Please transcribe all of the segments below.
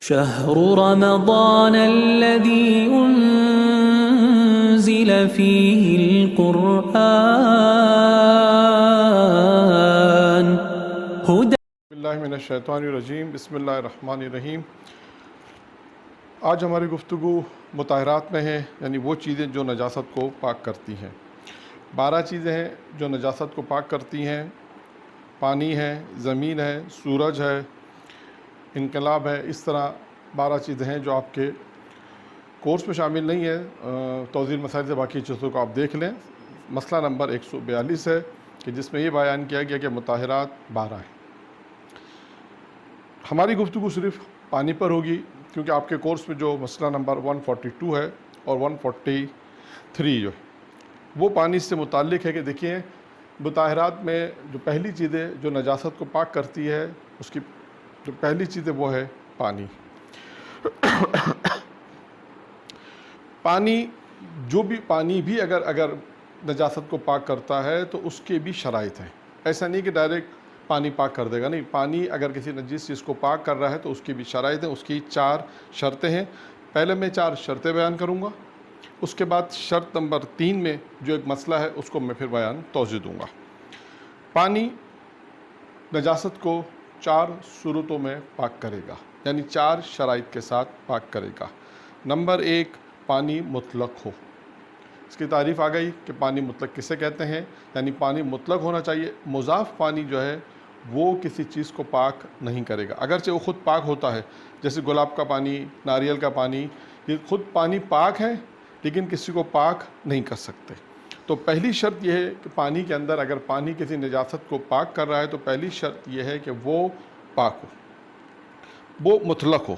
شهر رمضان الذي أنزل فيه القرآن هدى بسم اللہ من الشیطان الرجیم بسم اللہ الرحمن الرحیم۔ آج ہماری گفتگو مطہرات میں ہے، یعنی وہ چیزیں جو نجاست کو پاک کرتی ہیں۔ 12 چیزیں ہیں جو نجاست کو پاک کرتی ہیں۔ پانی ہے، زمین ہے، سورج ہے، انقلاب ہے، اس طرح 12 چیزیں ہیں جو آپ کے کورس میں شامل نہیں ہے۔ توضیح مسائل سے باقی چیزوں کو آپ دیکھ لیں۔ مسئلہ نمبر 142 ہے کہ جس میں یہ بیان کیا گیا کہ مطہرات 12 ہیں۔ ہماری گفتگو صرف پانی پر ہوگی کیونکہ آپ کے کورس میں جو مسئلہ نمبر 142 ہے اور 143 جو ہے وہ پانی سے متعلق ہے کہ دیکھیں مطہرات میں جو پہلی چیزیں جو نجاست کو پاک کرتی ہے اس کی جو پہلی چیز ہے وہ ہے پانی۔ پانی بھی اگر نجاست کو پاک کرتا ہے تو اس کے بھی شرائط ہیں۔ ایسا نہیں کہ ڈائریکٹ پانی پاک کر دے گا، نہیں، پانی اگر کسی نجیس چیز کو پاک کر رہا ہے تو اس کی بھی شرائط ہیں، اس کی 4 شرطیں ہیں۔ پہلے میں 4 شرطیں بیان کروں گا، اس کے بعد شرط نمبر 3 میں جو ایک مسئلہ ہے اس کو میں پھر توضیح دوں گا۔ پانی نجاست کو 4 صورتوں میں پاک کرے گا، یعنی 4 شرائط کے ساتھ پاک کرے گا۔ نمبر 1، پانی مطلق ہو۔ اس کی تعریف آ گئی کہ پانی مطلق کسے کہتے ہیں، یعنی پانی مطلق ہونا چاہیے۔ مضاف پانی جو ہے وہ کسی چیز کو پاک نہیں کرے گا، اگرچہ وہ خود پاک ہوتا ہے، جیسے گلاب کا پانی، ناریل کا پانی، یہ خود پانی پاک ہے لیکن کسی کو پاک نہیں کر سکتے۔ تو پہلی شرط یہ ہے کہ پانی کے اندر اگر پانی کسی نجاست کو پاک کر رہا ہے تو پہلی شرط یہ ہے کہ وہ پاک ہو، وہ مطلق ہو۔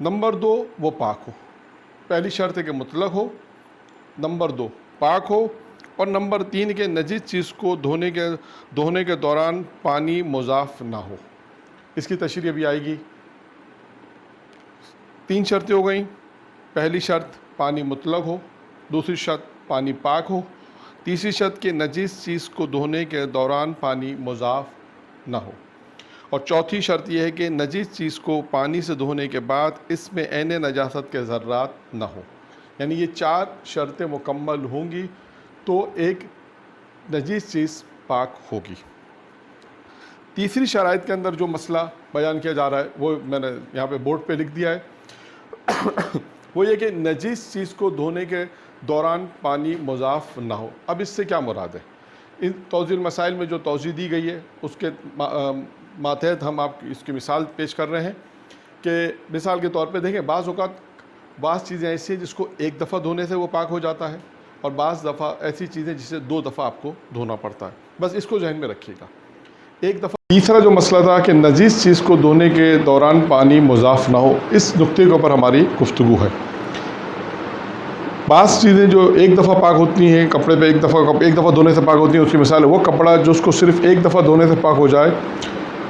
نمبر 2، وہ پاک ہو۔ پہلی شرط ہے کہ مطلق ہو، نمبر 2 پاک ہو، اور نمبر 3 کہ نجس چیز کو دھونے کے دوران پانی مضاف نہ ہو۔ اس کی تشریح بھی آئے گی۔ 3 شرطیں ہو گئیں۔ پہلی شرط پانی مطلق ہو، دوسری شرط پانی پاک ہو، تیسری شرط کہ نجس چیز کو دھونے کے دوران پانی مضاف نہ ہو، اور چوتھی شرط یہ ہے کہ نجس چیز کو پانی سے دھونے کے بعد اس میں عین نجاست کے ذرات نہ ہو۔ یعنی یہ 4 شرطیں مکمل ہوں گی تو ایک نجیس چیز پاک ہوگی۔ تیسری شرائط کے اندر جو مسئلہ بیان کیا جا رہا ہے وہ میں نے یہاں پہ بورڈ پہ لکھ دیا ہے۔ وہ یہ کہ نجیس چیز کو دھونے کے دوران پانی مضاف نہ ہو۔ اب اس سے کیا مراد ہے؟ ان توضیح مسائل میں جو توضیح دی گئی ہے اس کے ماتحت ہم آپ اس کی مثال پیش کر رہے ہیں کہ مثال کے طور پہ دیکھیں بعض اوقات بعض چیزیں ایسی ہیں جس کو ایک دفعہ دھونے سے وہ پاک ہو جاتا ہے، اور بعض دفعہ ایسی چیزیں جسے 2 دفعہ آپ کو دھونا پڑتا ہے۔ بس اس کو ذہن میں رکھیے گا ایک دفعہ۔ تیسرا جو مسئلہ تھا کہ نجیس چیز کو دھونے کے دوران پانی مضاف نہ ہو، اس نقطے کے اوپر ہماری گفتگو ہے۔ بعض چیزیں جو ایک دفعہ پاک ہوتی ہیں، کپڑے پہ ایک دفعہ دھونے سے پاک ہوتی ہیں، اس کی مثال ہے وہ کپڑا جو اس کو صرف ایک دفعہ دھونے سے پاک ہو جائے۔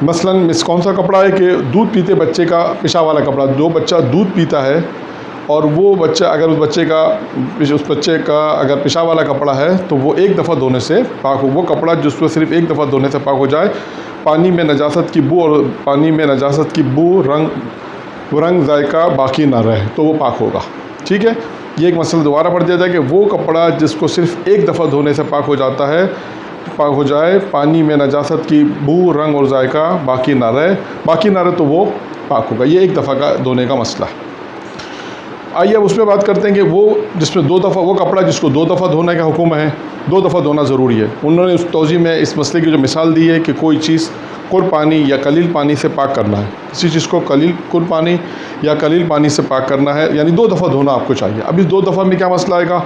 مثلاً کون سا کپڑا ہے کہ دودھ پیتے بچے کا پیشاب والا کپڑا، جو بچہ دودھ پیتا ہے اور وہ بچہ اگر اس بچے کا اگر پیشاب والا کپڑا ہے تو وہ ایک دفعہ دھونے سے پاک ہو۔ وہ کپڑا جس کو صرف ایک دفعہ دھونے سے پاک ہو جائے، پانی میں نجاست کی بو رنگ ذائقہ باقی نہ رہے تو وہ پاک ہوگا۔ ٹھیک ہے، یہ ایک مسئلہ دوبارہ پڑھ دیا جائے کہ وہ کپڑا جس کو صرف ایک دفعہ دھونے سے پاک ہو جائے، پانی میں نجاست کی بو رنگ اور ذائقہ باقی نہ رہے تو وہ پاک ہوگا۔ یہ ایک دفعہ کا دھونے کا مسئلہ ہے۔ آئیے اب اس پہ بات کرتے ہیں کہ وہ جس میں 2 دفعہ وہ کپڑا جس کو 2 دفعہ دھونے کا حکم ہے، 2 دفعہ دھونا ضروری ہے۔ انہوں نے اس توضیح میں اس مسئلے کی جو مثال دی ہے کہ کوئی چیز کل پانی یا قلیل پانی سے پاک کرنا ہے، کسی چیز کو کل پانی یا قلیل پانی سے پاک کرنا ہے، یعنی 2 دفعہ دھونا آپ کو چاہیے۔ اب اس 2 دفعہ میں کیا مسئلہ آئے گا؟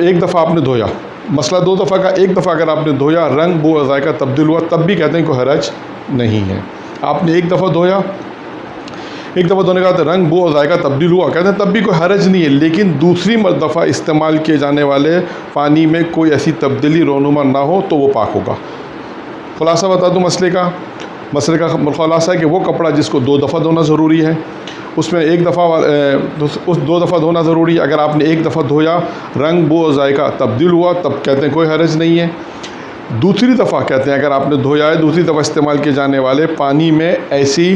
ایک دفعہ آپ نے دھویا، مسئلہ 2 دفعہ کا، ایک دفعہ اگر آپ نے دھویا رنگ بو اور ذائقہ تبدیل ہوا تب بھی کہتے ہیں کوئی حرج نہیں ہے۔ آپ نے ایک دفعہ دھویا، ایک دفعہ دھونے کا رنگ بو اور ذائقہ تبدیل ہوا، کہتے ہیں تب بھی کوئی حرج نہیں ہے، لیکن دوسری دفعہ استعمال کیے جانے والے پانی میں کوئی ایسی تبدیلی رونما نہ ہو تو وہ پاک ہوگا۔ خلاصہ بتا دوں مسئلے کا خلاصہ ہے کہ وہ کپڑا جس کو 2 دفعہ دھونا ضروری ہے، اس میں 2 دفعہ دھونا ضروری ہے۔ اگر آپ نے ایک دفعہ دھویا رنگ بو اور ذائقہ تبدیل ہوا تب کہتے ہیں کوئی حرج نہیں ہے۔ دوسری دفعہ کہتے ہیں اگر آپ نے دھویا ہے دوسری دفعہ استعمال کیے جانے والے پانی میں ایسی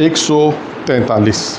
143।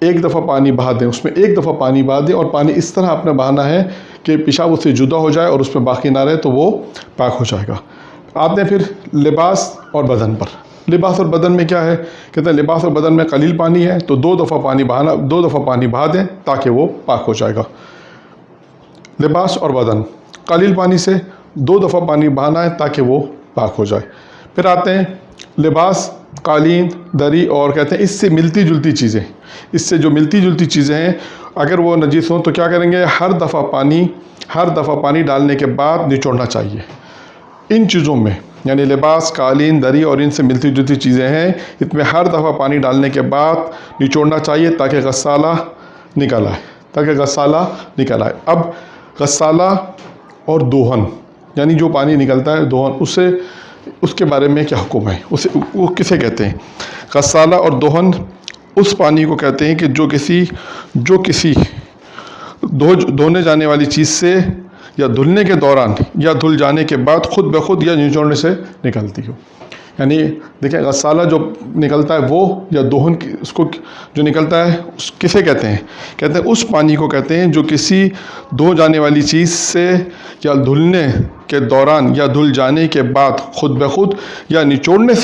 ایک دفعہ پانی بہا دیں، اس میں ایک دفعہ پانی بہا دیں، اور پانی اس طرح آپ نے بہانا ہے کہ پیشاب اس سے جدا ہو جائے اور اس میں باقی نہ رہے، تو وہ پاک ہو جائے گا۔ آتے ہیں پھر لباس اور بدن پر۔ لباس اور بدن میں کیا ہے؟ کہتے ہیں لباس اور بدن میں قلیل پانی ہے تو 2 دفعہ پانی بہا دیں تاکہ وہ پاک ہو جائے گا۔ لباس اور بدن قلیل پانی سے 2 دفعہ پانی بہانا ہے تاکہ وہ پاک ہو جائے۔ پھر آتے ہیں لباس، قالین، دری، اور کہتے ہیں اس سے ملتی جلتی چیزیں، اس سے جو ملتی جلتی چیزیں ہیں اگر وہ نجیس ہوں تو کیا کریں گے؟ ہر دفعہ پانی ڈالنے کے بعد نچوڑنا چاہیے۔ ان چیزوں میں یعنی لباس، قالین، دری اور ان سے ملتی جلتی چیزیں ہیں، اس میں ہر دفعہ پانی ڈالنے کے بعد نچوڑنا چاہیے تاکہ غسالہ نکل آئے۔ اب غسالہ اور دوہن یعنی جو پانی نکلتا ہے دوہن، اس کے بارے میں کیا حکم ہے؟ وہ کسے کہتے ہیں؟ غسالہ اور دوہن اس پانی کو کہتے ہیں کہ جو کسی دھونے جانے والی چیز سے یا دھلنے کے دوران یا دھل جانے کے بعد خود بخود یا نچوڑنے سے نکلتی ہو۔ یعنی دیکھیں غسالہ جو نکلتا ہے وہ یا دوہن اس کو جو نکلتا ہے اس کسے کہتے ہیں؟ کہتے ہیں اس پانی کو کہتے ہیں جو کسی دھو جانے والی چیز سے یا دھلنے کے دوران یا دھل جانے کے بعد خود بخود یا نچوڑنے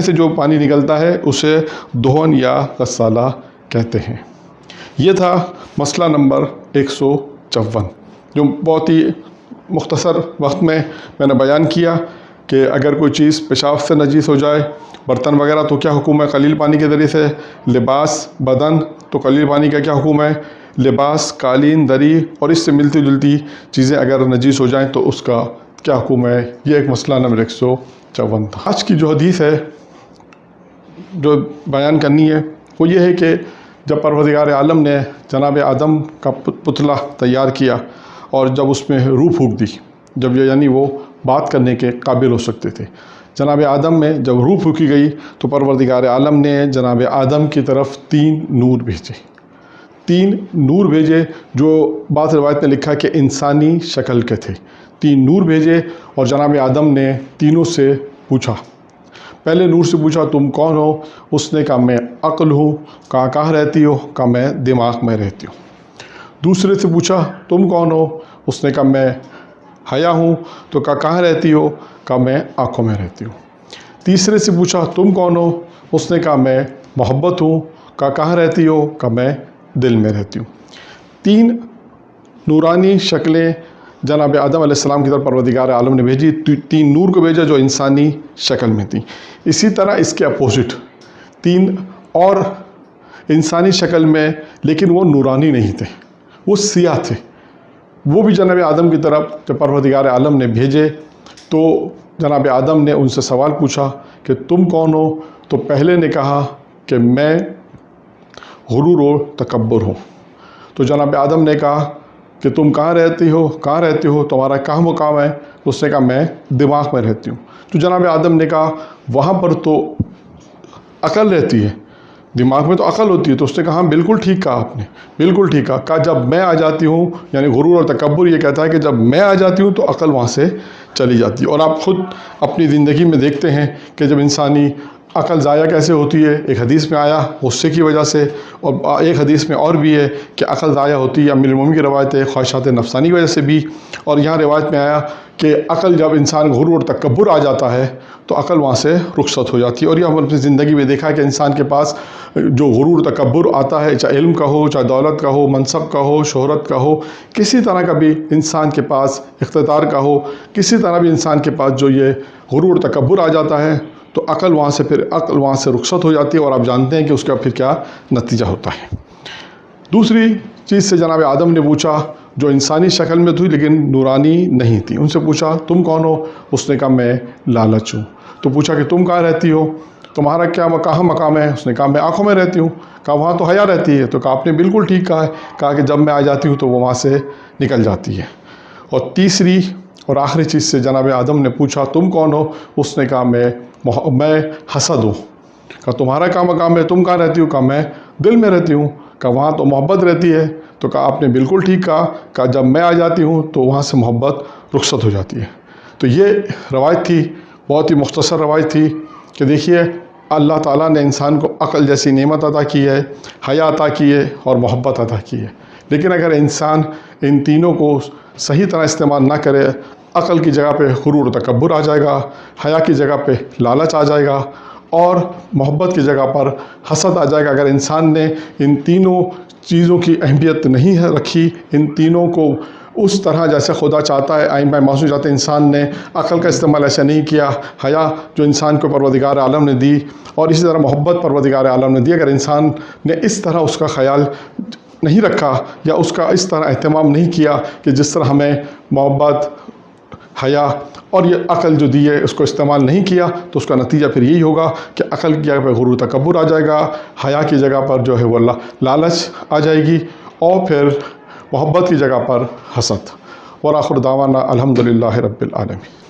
سے جو پانی نکلتا ہے اسے دوہن یا غسالہ کہتے ہیں۔ یہ تھا مسئلہ نمبر 154 جو بہت ہی مختصر وقت میں نے بیان کیا کہ اگر کوئی چیز پیشاب سے نجیس ہو جائے، برتن وغیرہ تو کیا حکم ہے قلیل پانی کے ذریعے سے، لباس، بدن تو قلیل پانی کا کیا حکم ہے، لباس، قالین، دری اور اس سے ملتی جلتی چیزیں اگر نجیس ہو جائیں تو اس کا کیا حکم ہے۔ یہ ایک مسئلہ نمبر 154 تھا۔ آج کی جو حدیث ہے جو بیان کرنی ہے وہ یہ ہے کہ جب پروردگار عالم نے جناب آدم کا پتلا تیار کیا اور جب اس میں روح پھونک دی، جب یعنی وہ بات کرنے کے قابل ہو سکتے تھے، جناب آدم میں جب روح پھونکی گئی تو پروردگار عالم نے جناب آدم کی طرف 3 نور بھیجے جو بعض روایت میں لکھا کہ انسانی شکل کے تھے۔ 3 نور بھیجے اور جناب آدم نے تینوں سے پوچھا۔ پہلے نور سے پوچھا تم کون ہو؟ اس نے کہا میں عقل ہوں۔ کہاں رہتی ہو؟ کہا میں دماغ میں رہتی ہوں۔ دوسرے سے پوچھا تم کون ہو؟ اس نے کہا میں حیا ہوں۔ تو کہاں رہتی ہو؟ کہا میں آنکھوں میں رہتی ہوں۔ تیسرے سے پوچھا تم کون ہو؟ اس نے کہا میں محبت ہوں۔ کہاں رہتی ہو؟ کہا میں دل میں رہتی ہوں۔ 3 نورانی شکلیں جناب آدم علیہ السلام کی طرف پروردگار عالم نے بھیجی۔ 3 نور کو بھیجا جو انسانی شکل میں تھیں۔ اسی طرح اس کے اپوزٹ 3 اور انسانی شکل میں لیکن وہ نورانی نہیں تھے، وہ سیاہ تھے، وہ بھی جناب آدم کی طرف جب پروردگار عالم نے بھیجے تو جناب آدم نے ان سے سوال پوچھا کہ تم کون ہو؟ تو پہلے نے کہا کہ میں غرور و تکبر ہوں۔ تو جناب آدم نے کہا کہ تم کہاں رہتی ہو؟ تمہارا کہاں مقام ہے؟ اس نے کہا میں دماغ میں رہتی ہوں۔ تو جناب آدم نے کہا وہاں پر تو عقل رہتی ہے، دماغ میں تو عقل ہوتی ہے۔ تو اس نے کہا ہاں بالکل ٹھیک کہا آپ نے، بالکل ٹھیک کہا۔ کہا جب میں آ جاتی ہوں، یعنی غرور اور تکبر یہ کہتا ہے کہ جب میں آ جاتی ہوں تو عقل وہاں سے چلی جاتی ہے۔ اور آپ خود اپنی زندگی میں دیکھتے ہیں کہ جب انسانی عقل ضائع کیسے ہوتی ہے۔ ایک حدیث میں آیا غصے کی وجہ سے، اور ایک حدیث میں اور بھی ہے کہ عقل ضائع ہوتی ہے، امیر المومنین کی روایت ہے، خواہشات نفسانی کی وجہ سے بھی۔ اور یہاں روایت میں آیا کہ عقل جب انسان غرور اور تکبر آ جاتا ہے تو عقل وہاں سے رخصت ہو جاتی ہے۔ اور یہ ہم اپنی زندگی میں دیکھا ہے کہ انسان کے پاس جو غرور تکبر آتا ہے، چاہے علم کا ہو، چاہے دولت کا ہو، منصب کا ہو، شہرت کا ہو، کسی طرح کا بھی انسان کے پاس اقتدار کا ہو، کسی طرح بھی انسان کے پاس جو یہ غرور تکبر آ جاتا ہے تو عقل وہاں سے رخصت ہو جاتی ہے، اور آپ جانتے ہیں کہ اس کا پھر کیا نتیجہ ہوتا ہے۔ دوسری چیز سے جناب آدم نے پوچھا جو انسانی شکل میں تھی لیکن نورانی نہیں تھی، ان سے پوچھا تم کون ہو؟ اس نے کہا میں لالچ ہوں۔ تو پوچھا کہ تم کہاں رہتی ہو؟ تمہارا کہاں مقام ہے؟ اس نے کہا میں آنکھوں میں رہتی ہوں۔ کہا وہاں تو حیا رہتی ہے۔ تو کہا آپ نے بالکل ٹھیک کہا ہے۔ کہا کہ جب میں آ جاتی ہوں تو وہ وہاں سے نکل جاتی ہے۔ اور تیسری اور آخری چیز سے جناب آدم نے پوچھا تم کون ہو؟ اس نے کہا میں حسد ہوں۔ کہا تمہارا کہاں مقام ہے؟ تم کہاں رہتی ہو؟ کہا میں دل میں رہتی ہوں۔ کہا وہاں تو محبت رہتی ہے۔ تو کہا آپ نے بالکل ٹھیک کہا۔ کہا جب میں آ جاتی ہوں تو وہاں سے محبت رخصت ہو جاتی ہے۔ تو یہ روایت تھی، بہت ہی مختصر روایت تھی کہ دیکھیے اللہ تعالیٰ نے انسان کو عقل جیسی نعمت عطا کی ہے، حیا عطا کی ہے اور محبت عطا کی ہے۔ لیکن اگر انسان ان تینوں کو صحیح طرح استعمال نہ کرے، عقل کی جگہ پہ غرور و تکبر آ جائے گا، حیا کی جگہ پہ لالچ آ جائے گا، اور محبت کی جگہ پر حسد آ جائے گا۔ اگر انسان نے ان تینوں چیزوں کی اہمیت نہیں رکھی، ان تینوں کو اس طرح جیسے خدا چاہتا ہے، آئین بائی معصوم چاہتے ہیں، انسان نے عقل کا استعمال ایسا نہیں کیا، حیا جو انسان کو پروردگار عالم نے دی، اور اسی طرح محبت پروردگار عالم نے دی، اگر انسان نے اس طرح اس کا خیال نہیں رکھا یا اس کا اس طرح اہتمام نہیں کیا کہ جس طرح ہمیں محبت، حیا اور یہ عقل جو دی ہے اس کو استعمال نہیں کیا، تو اس کا نتیجہ پھر یہی ہوگا کہ عقل کی جگہ پہ غرور و تکبر آ جائے گا، حیا کی جگہ پر جو ہے وہ لالچ آ جائے گی، اور پھر محبت کی جگہ پر حسد۔ وآخر دعوانا الحمدللہ رب العالمین۔